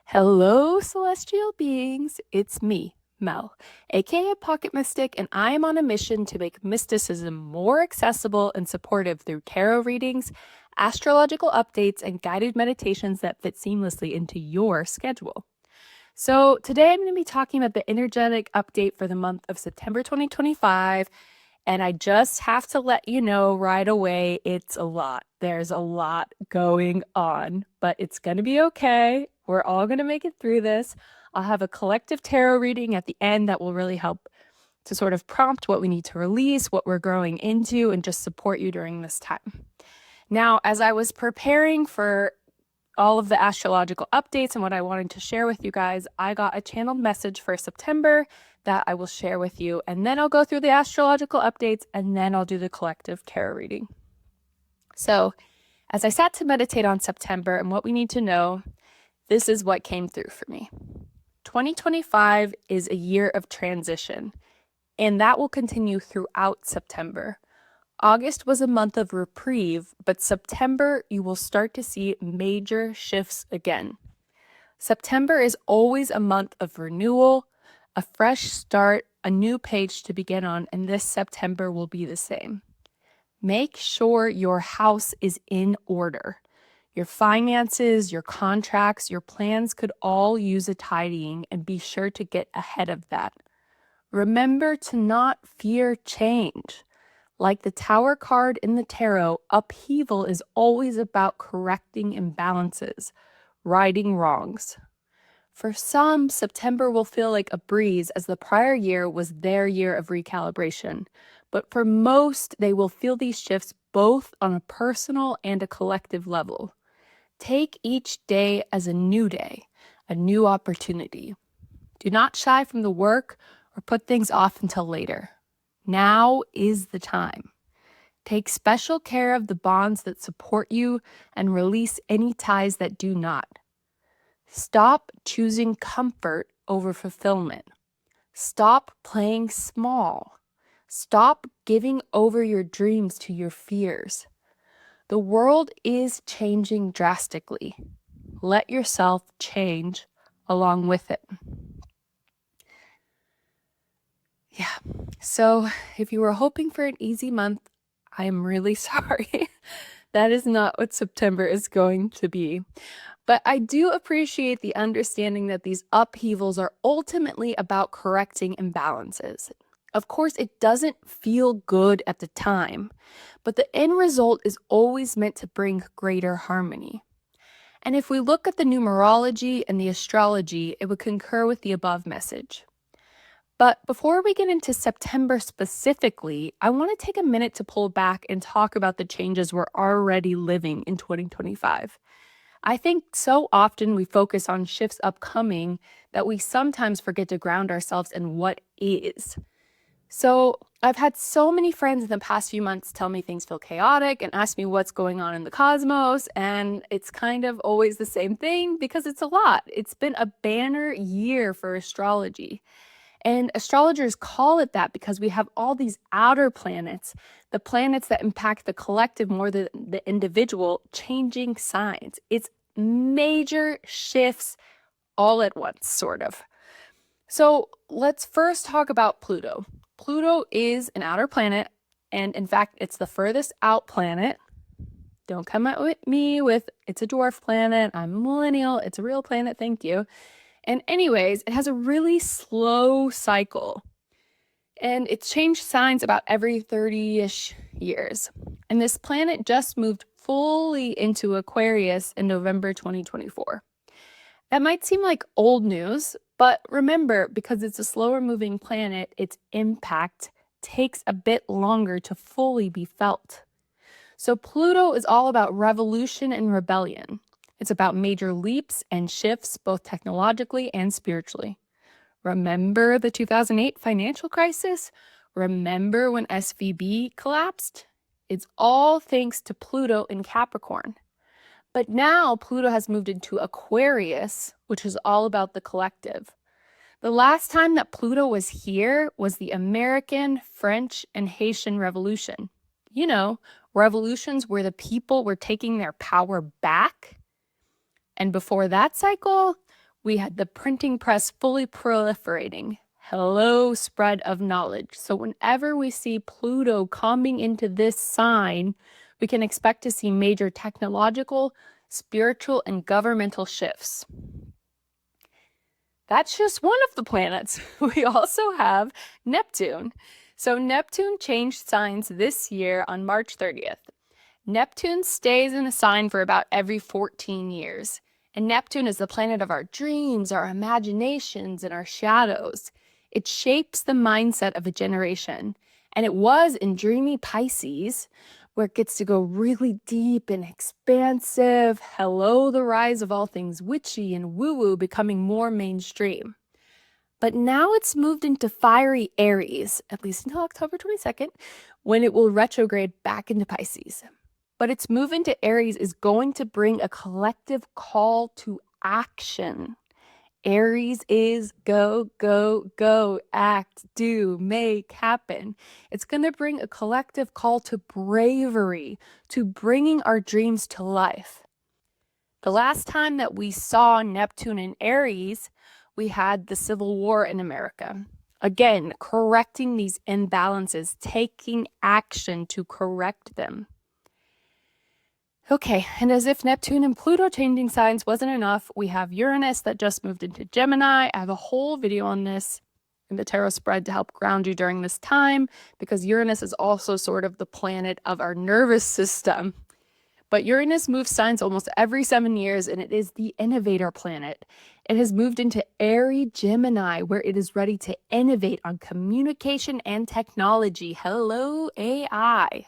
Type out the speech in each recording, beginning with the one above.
Hello, celestial beings. It's me, Mel, aka Pocket Mystic, and I am on a mission to make mysticism more accessible and supportive through tarot readings, astrological updates, and guided meditations that fit seamlessly into your schedule. So, today I'm going to be talking about the energetic update for the month of September 2025. And I just have to let you know right away, it's a lot. There's a lot going on, but it's going to be okay. We're all going to make it through this. I'll have a collective tarot reading at the end that will really help to sort of prompt what we need to release, what we're growing into, and just support you during this time. Now, as I was preparing for all of the astrological updates and what I wanted to share with you guys, I got a channeled message for September that I will share with you. And then I'll go through the astrological updates and then I'll do the collective tarot reading. So, as I sat to meditate on September and what we need to know, this is what came through for me. 2025 is a year of transition, and that will continue throughout September. August was a month of reprieve, but September you will start to see major shifts again. September is always a month of renewal, a fresh start, a new page to begin on, and this September will be the same. Make sure your house is in order. Your finances, your contracts, your plans could all use a tidying, and be sure to get ahead of that. Remember to not fear change. Like the Tower card in the tarot, upheaval is always about correcting imbalances, righting wrongs. For some, September will feel like a breeze as the prior year was their year of recalibration. But for most, they will feel these shifts both on a personal and a collective level. Take each day as a new day, a new opportunity. Do not shy from the work or put things off until later. Now is the time. Take special care of the bonds that support you and release any ties that do not. Stop choosing comfort over fulfillment. Stop playing small. Stop giving over your dreams to your fears. The world is changing drastically. Let yourself change along with it. Yeah, so if you were hoping for an easy month, I am really sorry. That is not what September is going to be. But I do appreciate the understanding that these upheavals are ultimately about correcting imbalances. Of course, it doesn't feel good at the time, but the end result is always meant to bring greater harmony. And if we look at the numerology and the astrology, it would concur with the above message. But before we get into September specifically, I want to take a minute to pull back and talk about the changes we're already living in 2025. I think so often we focus on shifts upcoming that we sometimes forget to ground ourselves in what is. So I've had so many friends in the past few months tell me things feel chaotic and ask me what's going on in the cosmos, and it's kind of always the same thing because it's a lot. It's been a banner year for astrology. And astrologers call it that because we have all these outer planets, the planets that impact the collective more than the individual, changing signs. It's major shifts all at once, sort of. So let's first talk about Pluto. Pluto is an outer planet, and in fact, it's the furthest out planet. Don't come at me with it's a dwarf planet, I'm a millennial, it's a real planet, thank you. And anyways, it has a really slow cycle. And it's changed signs about every 30-ish years. And this planet just moved fully into Aquarius in November 2024. That might seem like old news, but remember, because it's a slower moving planet, its impact takes a bit longer to fully be felt. So Pluto is all about revolution and rebellion. It's about major leaps and shifts, both technologically and spiritually. Remember the 2008 financial crisis? Remember when SVB collapsed? It's all thanks to Pluto in Capricorn. But now Pluto has moved into Aquarius, which is all about the collective. The last time that Pluto was here was the American, French, and Haitian Revolution. You know, revolutions where the people were taking their power back. And before that cycle, We had the printing press fully proliferating. Hello, spread of knowledge. So whenever we see Pluto coming into this sign, we can expect to see major technological, spiritual, and governmental shifts. That's just one of the planets. We also have Neptune. So Neptune changed signs this year on March 30th. Neptune stays in a sign for about every 14 years. And Neptune is the planet of our dreams, our imaginations, and our shadows. It shapes the mindset of a generation. And it was in dreamy Pisces, where it gets to go really deep and expansive. Hello, the rise of all things witchy and woo-woo becoming more mainstream. But now it's moved into fiery Aries, at least until October 22nd, when it will retrograde back into Pisces. But its move into Aries is going to bring a collective call to action. Aries is go, go, go, act, do, make, happen. It's going to bring a collective call to bravery, to bringing our dreams to life. The last time that we saw Neptune in Aries, we had the Civil War in America. Again, correcting these imbalances, taking action to correct them. Okay, and as if Neptune and Pluto changing signs wasn't enough, we have Uranus that just moved into Gemini. I have a whole video on this in the tarot spread to help ground you during this time, because Uranus is also sort of the planet of our nervous system. But Uranus moves signs almost every 7 years, and it is the innovator planet. It has moved into Aries Gemini, where it is ready to innovate on communication and technology. Hello, AI.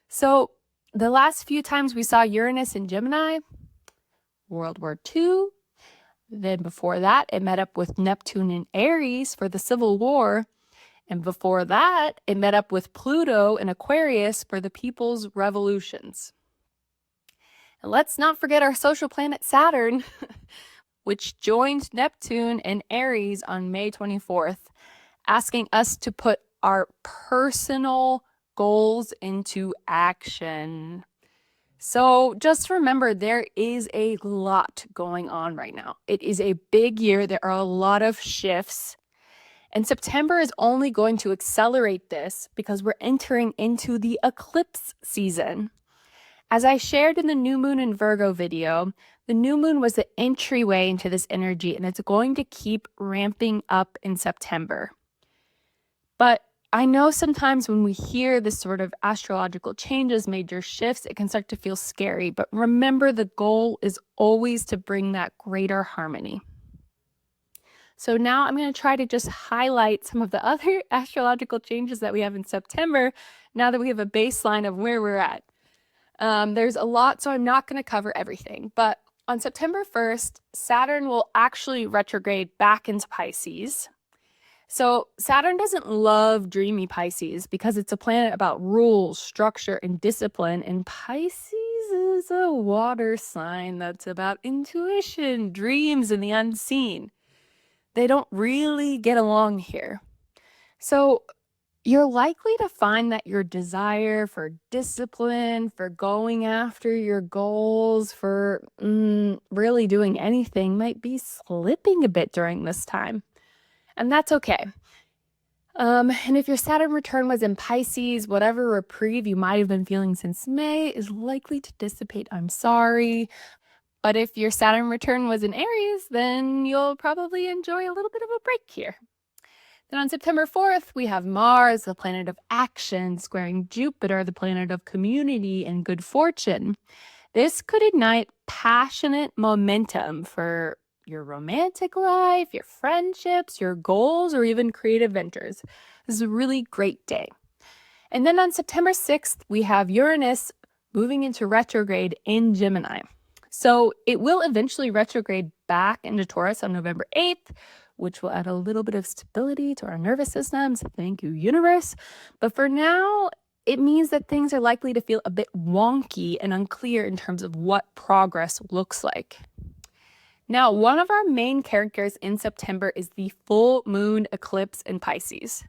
So the last few times we saw Uranus in Gemini, World War II. Then before that, it met up with Neptune in Aries for the Civil War. And before that, it met up with Pluto in Aquarius for the People's Revolutions. And let's not forget our social planet Saturn, which joined Neptune in Aries on May 24th, asking us to put our personal goals into action. So just remember, there is a lot going on right now. It is a big year. There are a lot of shifts. And September is only going to accelerate this because we're entering into the eclipse season. As I shared in the new moon in Virgo video, the new moon was the entryway into this energy, and it's going to keep ramping up in September. But I know sometimes when we hear this sort of astrological changes, major shifts, it can start to feel scary. But remember, the goal is always to bring that greater harmony. So now I'm going to try to just highlight some of the other astrological changes that we have in September, now that we have a baseline of where we're at. There's a lot, so I'm not going to cover everything. But on September 1st, Saturn will actually retrograde back into Pisces. So Saturn doesn't love dreamy Pisces because it's a planet about rules, structure, and discipline. And Pisces is a water sign that's about intuition, dreams, and the unseen. They don't really get along here. So you're likely to find that your desire for discipline, for going after your goals, for really doing anything might be slipping a bit during this time. And that's okay. And if your Saturn return was in Pisces, whatever reprieve you might have been feeling since May is likely to dissipate. I'm sorry. But if your Saturn return was in Aries, then you'll probably enjoy a little bit of a break here. Then on September 4th, we have Mars, the planet of action, squaring Jupiter, the planet of community and good fortune. This could ignite passionate momentum for your romantic life, your friendships, your goals, or even creative ventures. This is a really great day. And then on September 6th, we have Uranus moving into retrograde in Gemini. So it will eventually retrograde back into Taurus on November 8th, which will add a little bit of stability to our nervous systems. Thank you, universe. But for now, it means that things are likely to feel a bit wonky and unclear in terms of what progress looks like. Now, one of our main characters in September is the full moon eclipse in Pisces.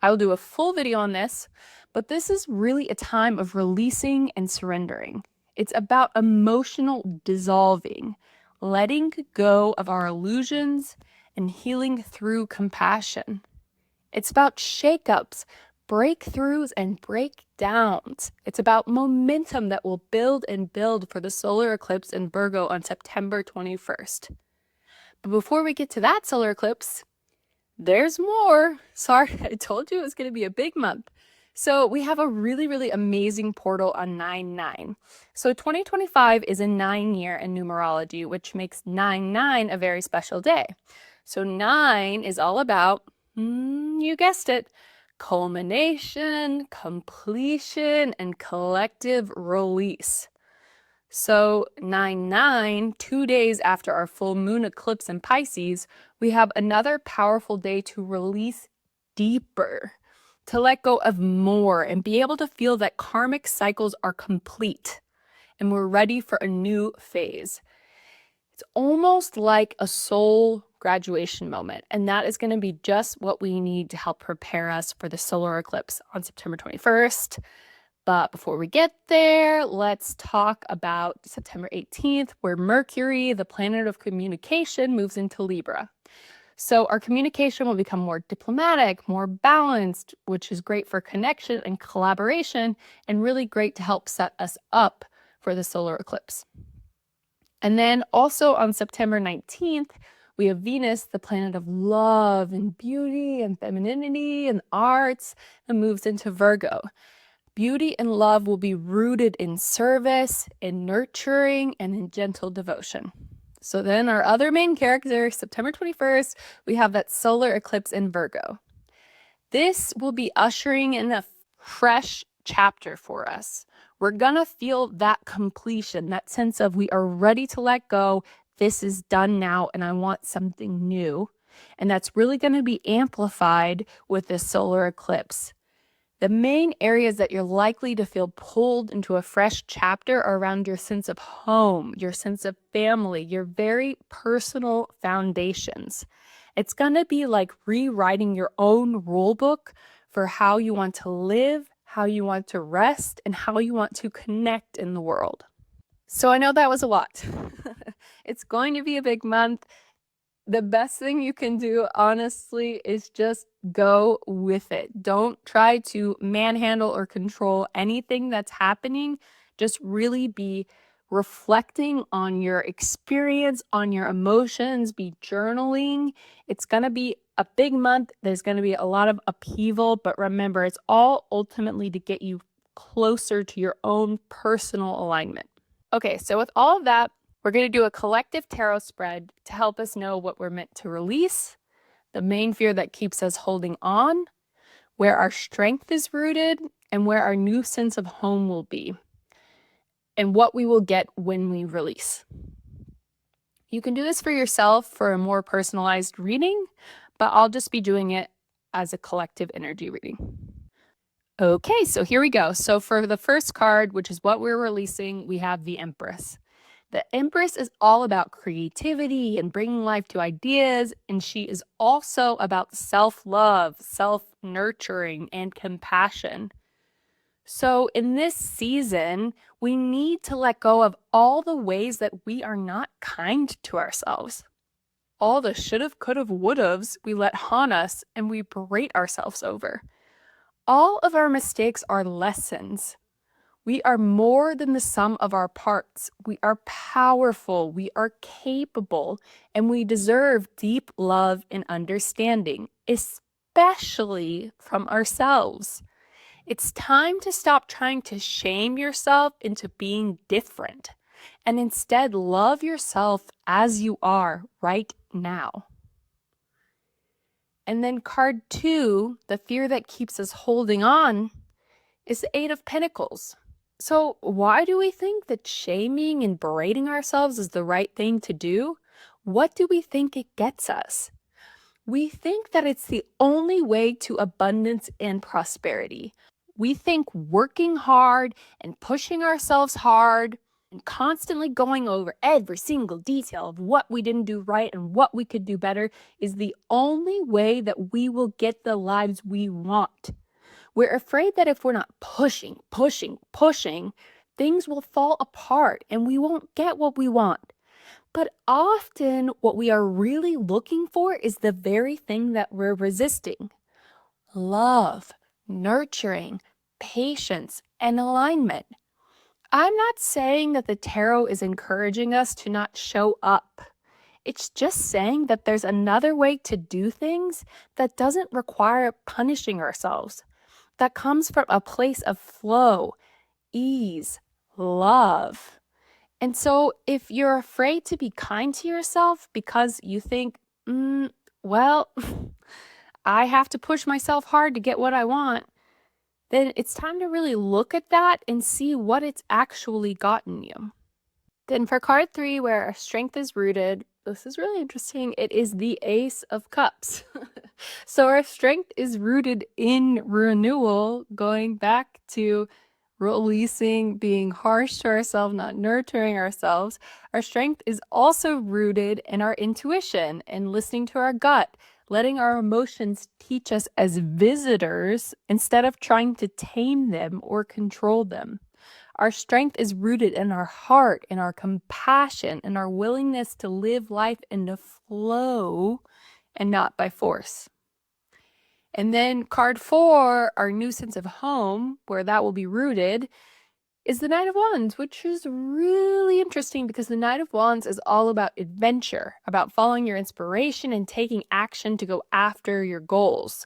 I will do a full video on this, but this is really a time of releasing and surrendering. It's about emotional dissolving, letting go of our illusions and healing through compassion. It's about shakeups, breakthroughs, and breakdowns. It's about momentum that will build and build for the solar eclipse in Virgo on September 21st. But before we get to that solar eclipse, there's more. Sorry, I told you it was going to be a big month. So we have a really, really amazing portal on 9/9. So 2025 is a 9-year in numerology, which makes 9/9 a very special day. So 9 is all about, you guessed it, culmination, completion, and collective release. So 9/9, 2 days after our full moon eclipse in Pisces, we have another powerful day to release deeper, to let go of more and be able to feel that karmic cycles are complete and we're ready for a new phase. It's almost like a soul graduation moment, and that is going to be just what we need to help prepare us for the solar eclipse on September 21st. But before we get there, let's talk about September 18th, where Mercury, the planet of communication, moves into Libra. So our communication will become more diplomatic, more balanced, which is great for connection and collaboration, and really great to help set us up for the solar eclipse. And then also on September 19th, we have Venus, the planet of love and beauty and femininity and arts, and moves into Virgo. Beauty and love will be rooted in service, in nurturing, and in gentle devotion. So then our other main character, September 21st, we have that solar eclipse in Virgo. This will be ushering in a fresh chapter for us. We're going to feel that completion, that sense of we are ready to let go. This is done now, and I want something new. And that's really going to be amplified with this solar eclipse. The main areas that you're likely to feel pulled into a fresh chapter are around your sense of home, your sense of family, your very personal foundations. It's going to be like rewriting your own rule book for how you want to live, how you want to rest, and how you want to connect in the world. So I know that was a lot. It's going to be a big month. The best thing you can do, honestly, is just go with it. Don't try to manhandle or control anything that's happening. Just really be reflecting on your experience, on your emotions, be journaling. It's going to be a big month. There's going to be a lot of upheaval, but remember, it's all ultimately to get you closer to your own personal alignment. Okay, so with all of that, we're going to do a collective tarot spread to help us know what we're meant to release, the main fear that keeps us holding on, where our strength is rooted, and where our new sense of home will be, and what we will get when we release. You can do this for yourself for a more personalized reading, but I'll just be doing it as a collective energy reading. Okay, so here we go. So for the first card, which is what we're releasing, we have the Empress. The Empress is all about creativity and bringing life to ideas, and she is also about self-love, self-nurturing, and compassion. So in this season, we need to let go of all the ways that we are not kind to ourselves. All the should've, could've, would'ves we let haunt us and we berate ourselves over. All of our mistakes are lessons. We are more than the sum of our parts. We are powerful, we are capable, and we deserve deep love and understanding, especially from ourselves. It's time to stop trying to shame yourself into being different and instead love yourself as you are right now. And then card 2, the fear that keeps us holding on, is the 8 of Pentacles. So why do we think that shaming and berating ourselves is the right thing to do? What do we think it gets us? We think that it's the only way to abundance and prosperity. We think working hard and pushing ourselves hard and constantly going over every single detail of what we didn't do right and what we could do better is the only way that we will get the lives we want. We're afraid that if we're not pushing, things will fall apart and we won't get what we want. But often what we are really looking for is the very thing that we're resisting: love, nurturing, patience, and alignment. I'm not saying that the tarot is encouraging us to not show up. It's just saying that there's another way to do things that doesn't require punishing ourselves, that comes from a place of flow, ease, love. And so if you're afraid to be kind to yourself because you think, well, I have to push myself hard to get what I want, then it's time to really look at that and see what it's actually gotten you. Then for card 3, where our strength is rooted, this is really interesting. It is the Ace of Cups. So our strength is rooted in renewal, going back to releasing, being harsh to ourselves, not nurturing ourselves. Our strength is also rooted in our intuition and listening to our gut, letting our emotions teach us as visitors instead of trying to tame them or control them. Our strength is rooted in our heart, in our compassion, in our willingness to live life in the flow and not by force. And then card 4, our new sense of home, where that will be rooted, is the Knight of Wands, which is really interesting because the Knight of Wands is all about adventure, about following your inspiration and taking action to go after your goals.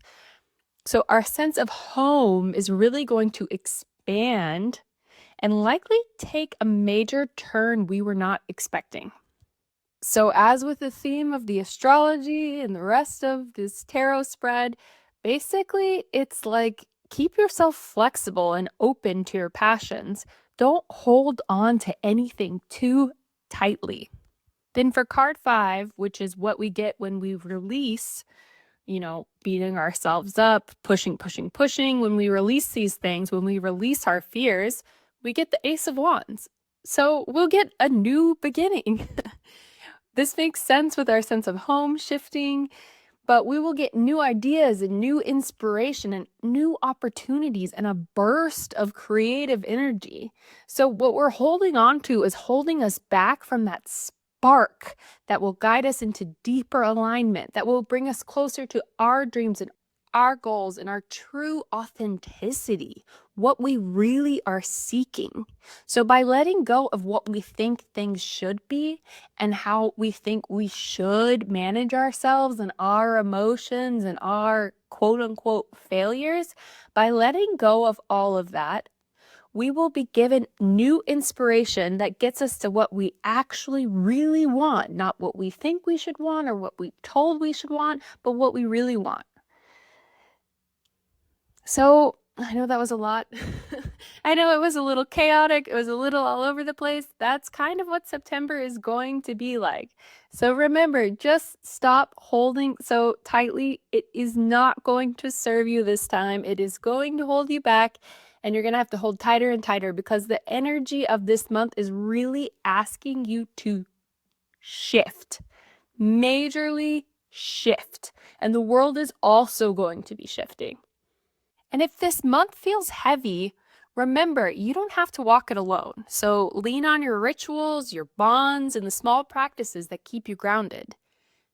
So our sense of home is really going to expand and likely take a major turn we were not expecting. So as with the theme of the astrology and the rest of this tarot spread, basically it's like keep yourself flexible and open to your passions. Don't hold on to anything too tightly. Then for card 5, which is what we get when we release, beating ourselves up, pushing, when we release these things, when we release our fears, we get the Ace of Wands. So we'll get a new beginning. This makes sense with our sense of home shifting, but we will get new ideas and new inspiration and new opportunities and a burst of creative energy. So what we're holding on to is holding us back from that spark that will guide us into deeper alignment, that will bring us closer to our dreams and our goals and our true authenticity, what we really are seeking. So by letting go of what we think things should be and how we think we should manage ourselves and our emotions and our quote unquote failures, by letting go of all of that, we will be given new inspiration that gets us to what we actually really want, not what we think we should want or what we told we should want, but what we really want. So I know that was a lot. I know it was a little chaotic. It was a little all over the place. That's kind of what September is going to be like. So remember, just stop holding so tightly. It is not going to serve you this time. It is going to hold you back, and you're going to have to hold tighter and tighter because the energy of this month is really asking you to shift, majorly shift. And the world is also going to be shifting. And if this month feels heavy, remember, you don't have to walk it alone. So lean on your rituals, your bonds, and the small practices that keep you grounded.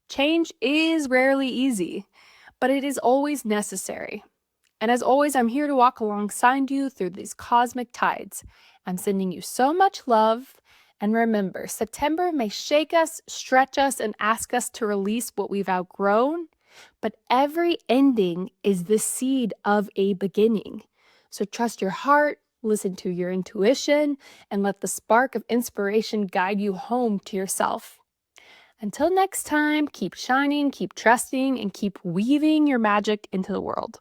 Change is rarely easy, but it is always necessary. And as always, I'm here to walk alongside you through these cosmic tides. I'm sending you so much love. And remember, September may shake us, stretch us, and ask us to release what we've outgrown. But every ending is the seed of a beginning. So trust your heart, listen to your intuition, and let the spark of inspiration guide you home to yourself. Until next time, keep shining, keep trusting, and keep weaving your magic into the world.